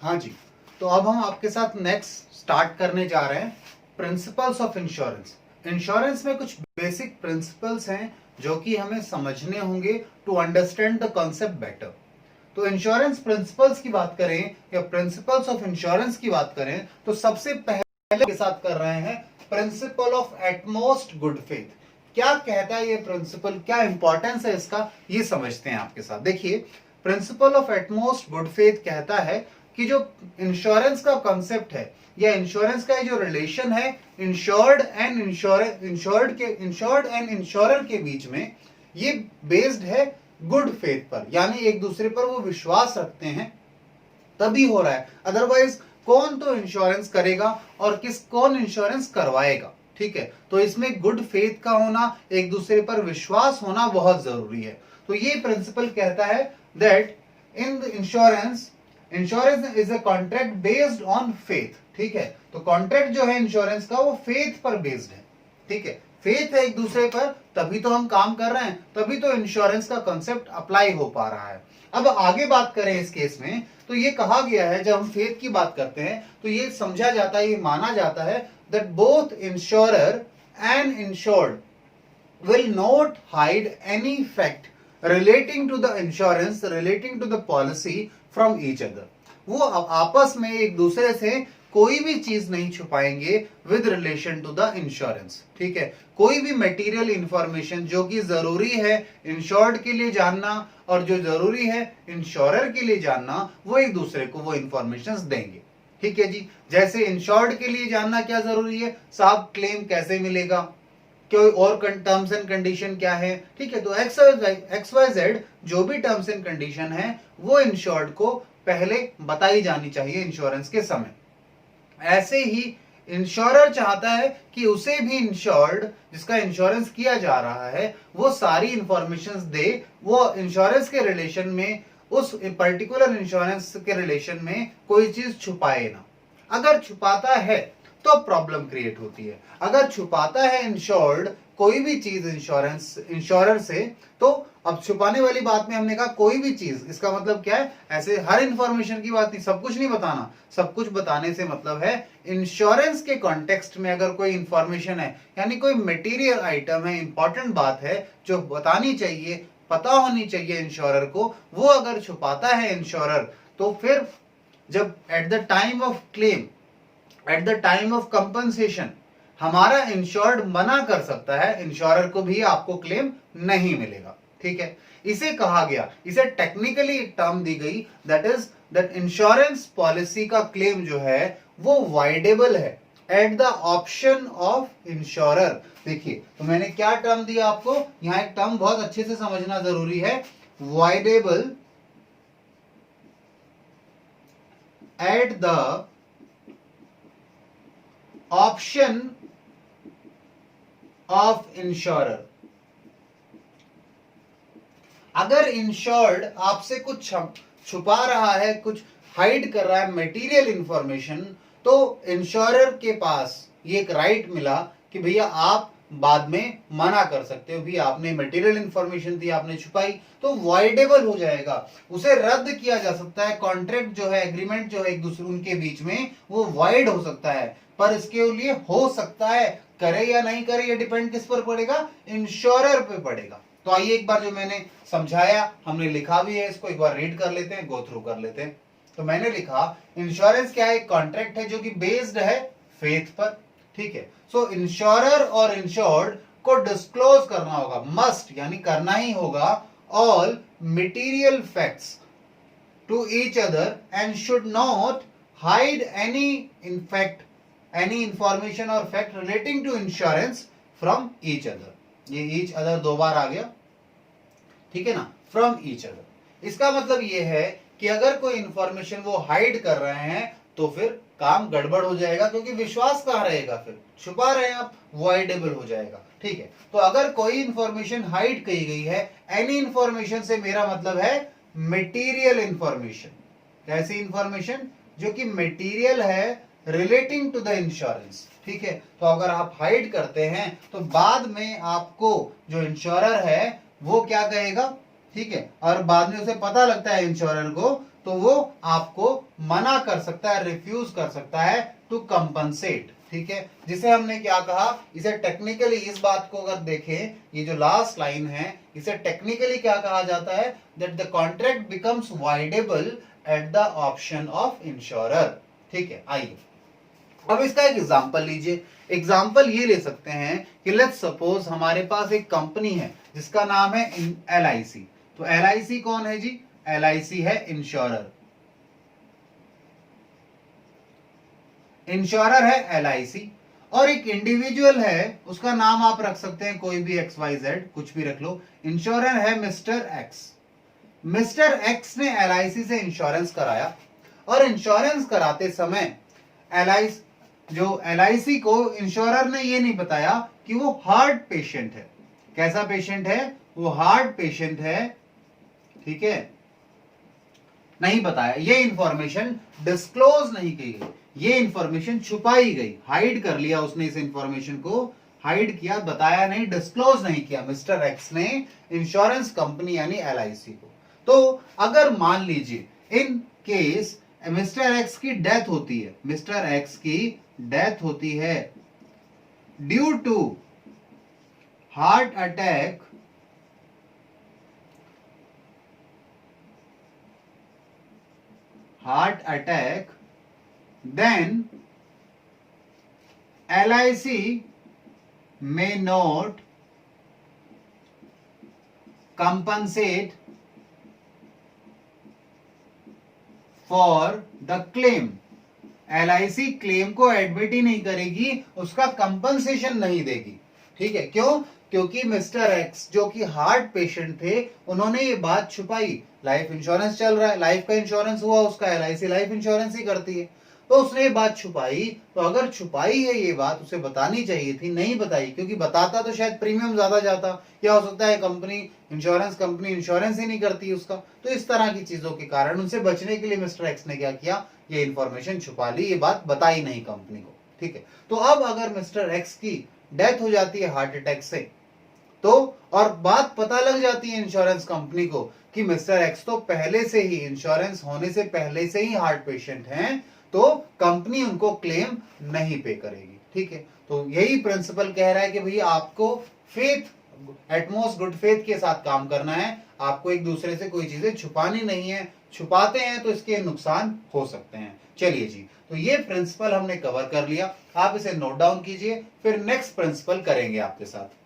हाँ जी, तो अब हम आपके साथ नेक्स्ट स्टार्ट करने जा रहे हैं प्रिंसिपल्स ऑफ इंश्योरेंस। इंश्योरेंस में कुछ बेसिक प्रिंसिपल्स हैं जो कि हमें समझने होंगे to understand the concept better. तो इंश्योरेंस प्रिंसिपल्स की बात करें या प्रिंसिपल्स ऑफ इंश्योरेंस की बात करें तो सबसे पहले के साथ कर रहे हैं principle of utmost good faith. क्या कहता है ये प्रिंसिपल, क्या इंपॉर्टेंस है इसका, ये समझते हैं आपके साथ। देखिए, principle of utmost good faith कहता है कि जो इंश्योरेंस का कॉन्सेप्ट है या इंश्योरेंस का जो रिलेशन है इंश्योर्ड एंड इंश्योरर के बीच में, ये बेस्ड है गुड फेथ पर, यानी एक दूसरे पर वो विश्वास रखते हैं तभी हो रहा है। अदरवाइज कौन तो इंश्योरेंस करेगा और कौन इंश्योरेंस करवाएगा। ठीक है, तो इसमें गुड फेथ का होना, एक दूसरे पर विश्वास होना बहुत जरूरी है। तो ये प्रिंसिपल कहता है that in insurance is a contract based on faith. ठीक है, तो कॉन्ट्रैक्ट जो है इंश्योरेंस का वो फेथ पर बेस्ड है। ठीक है, फेथ है एक दूसरे पर, तभी तो हम काम कर रहे हैं, तभी तो इंश्योरेंस का कॉन्सेप्ट अप्लाई हो पा रहा है। अब आगे बात करें इस केस में, तो ये कहा गया है, जब हम फेथ की बात करते हैं तो ये समझा जाता है, ये माना जाता है that both insurer and insured will not hide any fact relating to the insurance, relating to the policy from each other। वो आपस में एक दूसरे से कोई भी चीज नहीं छुपाएंगे with relation to the insurance. ठीक है, कोई भी मटेरियल इंफॉर्मेशन जो कि जरूरी है इंश्योर्ड के लिए जानना और जो जरूरी है इंश्योरर के लिए जानना, वो एक दूसरे को वो इंफॉर्मेशन देंगे। ठीक है जी, जैसे इंश्योर्ड के लिए जानना क्या जरूरी है, साहब क्लेम कैसे मिलेगा, कोई और टर्म्स एंड कंडीशन क्या है। ठीक है, तो XYZ जो भी टर्म्स एंड कंडीशन है वो इंश्योर्ड को पहले बताई जानी चाहिए इंश्योरेंस के समय। ऐसे ही इंश्योरर चाहता है कि उसे भी इंश्योर्ड जिसका इंश्योरेंस किया जा रहा है वो सारी इंफॉर्मेशन दे, वो इंश्योरेंस के रिलेशन में, उस पर्टिकुलर इंश्योरेंस के रिलेशन में कोई चीज छुपाए ना। अगर छुपाता है तो प्रॉब्लम क्रिएट होती है। अगर छुपाता है इंश्योर्ड कोई भी चीज इंश्योरर से, तो अब छुपाने वाली बात में हमने कहा कोई भी चीज, इसका मतलब क्या है, ऐसे हर इंफॉर्मेशन की बात नहीं, सब कुछ नहीं बताना। सब कुछ बताने से मतलब है इंश्योरेंस के कॉन्टेक्स्ट में अगर कोई इंफॉर्मेशन है, यानी कोई मटेरियल आइटम है, इंपॉर्टेंट बात है जो बतानी चाहिए, पता होनी चाहिए इंश्योरर को, वो अगर छुपाता है इंश्योरर, तो फिर जब at the time of claim, at the time of compensation, हमारा इंश्योर्ड मना कर सकता है इंश्योरर को भी आपको क्लेम नहीं मिलेगा। ठीक है, इसे कहा गया, इसे टेक्निकली एक टर्म दी गई, that is that insurance policy का क्लेम जो है वो वाइडेबल है at the option of insurer. देखिए, तो मैंने क्या टर्म दिया आपको, यहां एक टर्म बहुत अच्छे से समझना जरूरी है, voidable at the option of insurer. अगर इंश्योर्ड आपसे कुछ छुपा रहा है, कुछ हाइड कर रहा है मटेरियल इंफॉर्मेशन, तो इंश्योरर के पास ये एक राइट मिला कि भैया आप बाद में मना कर सकते हो, भी आपने मटेरियल इंफॉर्मेशन दी, आपने छुपाई, तो वॉइडेबल हो जाएगा, उसे रद्द किया जा सकता है। कॉन्ट्रैक्ट जो है, एग्रीमेंट जो है एक दूसरे उनके बीच में, वो वॉइड हो सकता है। पर इसके लिए हो सकता है, करे या नहीं करे ये डिपेंड किस पर पड़ेगा, इंश्योरर पे पड़ेगा। तो आइए एक बार जो मैंने समझाया, हमने लिखा भी है, इसको एक बार रीड कर लेते हैं, गो थ्रू कर लेते हैं। तो मैंने लिखा इंश्योरेंस क्या है, एक कॉन्ट्रैक्ट है जो कि बेस्ड है फेथ पर। ठीक है, सो इंश्योरर और इंश्योर्ड को डिस्क्लोज करना होगा, मस्ट यानी करना ही होगा, all material facts to each other and should not hide any information or fact relating to insurance from each other। ये each other दो बार आ गया, ठीक है ना, from each other। इसका मतलब ये है कि अगर कोई इंफॉर्मेशन वो हाइड कर रहे हैं तो फिर काम गड़बड़ हो जाएगा, क्योंकि विश्वास कहाँ रहेगा, फिर छुपा रहे हैं आप, वॉइडेबल हो जाएगा। ठीक है, तो अगर कोई इंफॉर्मेशन हाइड की गई है, एनी इंफॉर्मेशन से मेरा मतलब है मटेरियल इंफॉर्मेशन। कैसी इंफॉर्मेशन, जो कि मटेरियल है रिलेटिंग टू द इंश्योरेंस। ठीक है, तो अगर आप हाइड करते हैं तो बाद में आपको जो इंश्योरर है वो क्या कहेगा, ठीक है, और बाद में उसे पता लगता है इंश्योरर को, तो वो आपको मना कर सकता है, रिफ्यूज कर सकता है टू कंपनसेट। ठीक है, जिसे हमने क्या कहा, इसे टेक्निकली, इस बात को अगर देखें, ये जो लास्ट लाइन है, इसे टेक्निकली क्या कहा जाता है, that the contract becomes voidable at the option of insurer. ठीक है, आइए अब इसका एक एग्जांपल लीजिए। एग्जांपल ये ले सकते हैं कि लेट्स सपोज हमारे पास एक कंपनी है जिसका नाम है LIC। तो LIC कौन है जी? LIC है इंश्योरर। इंश्योरर है LIC, और एक इंडिविजुअल है, उसका नाम आप रख सकते हैं कोई भी XYZ, कुछ भी रख लो। इंश्योरर है मिस्टर X। मिस्टर X ने LIC से इंश्योरेंस कराया, और इंश्योरेंस कराते समय LIC को इंश्योरर ने ये नहीं बताया कि वो हार्ट पेशेंट है। कैसा पेशेंट है? वो हार्ट पेशेंट है। ठीक है, नहीं बताया, ये इंफॉर्मेशन डिस्क्लोज नहीं की गई, ये इंफॉर्मेशन छुपाई गई, हाइड कर लिया उसने, इस इंफॉर्मेशन को हाइड किया, बताया नहीं, डिस्क्लोज नहीं किया मिस्टर एक्स ने इंश्योरेंस कंपनी यानी LIC को। तो अगर मान लीजिए इन केस मिस्टर एक्स की डेथ होती है, मिस्टर एक्स की डेथ होती है due to heart attack, then LIC may not compensate for the claim। LIC claim को एडमिट ही नहीं करेगी, उसका कंपनसेशन नहीं देगी। ठीक है, क्यों? क्योंकि मिस्टर एक्स जो कि हार्ट पेशेंट थे, उन्होंने ये बात छुपाई। लाइफ इंश्योरेंस चल रहा है, लाइफ का इंश्योरेंस हुआ उसका, LIC लाइफ इंश्योरेंस ही करती है, तो उसने ये बात छुपाई। तो अगर छुपाई है ये बात, उसे बतानी चाहिए थी, नहीं बताई, क्योंकि बताता तो शायद प्रीमियम ज्यादा जाता, या हो सकता है कंपनी इंश्योरेंस ही नहीं करती उसका। तो इस तरह की चीजों के कारण उनसे बचने के लिए मिस्टर एक्स ने क्या किया, ये इंफॉर्मेशन छुपा ली, ये बात बताई नहीं कंपनी को। ठीक है, तो अब अगर मिस्टर एक्स की डेथ हो जाती है हार्ट अटैक से, तो और बात पता लग जाती है इंश्योरेंस कंपनी को कि मिस्टर एक्स तो पहले से ही, इंश्योरेंस होने से पहले से ही हार्ट पेशेंट हैं, तो कंपनी उनको क्लेम नहीं पे करेगी। ठीक है, तो यही प्रिंसिपल कह रहा है कि भैया आपको फेथ, एटमोस्ट गुड फेथ के साथ काम करना है, आपको एक दूसरे से कोई चीजें छुपानी नहीं है, छुपाते हैं तो इसके नुकसान हो सकते हैं। चलिए जी, तो ये प्रिंसिपल हमने कवर कर लिया, आप इसे नोट डाउन कीजिए, फिर नेक्स्ट प्रिंसिपल करेंगे आपके साथ।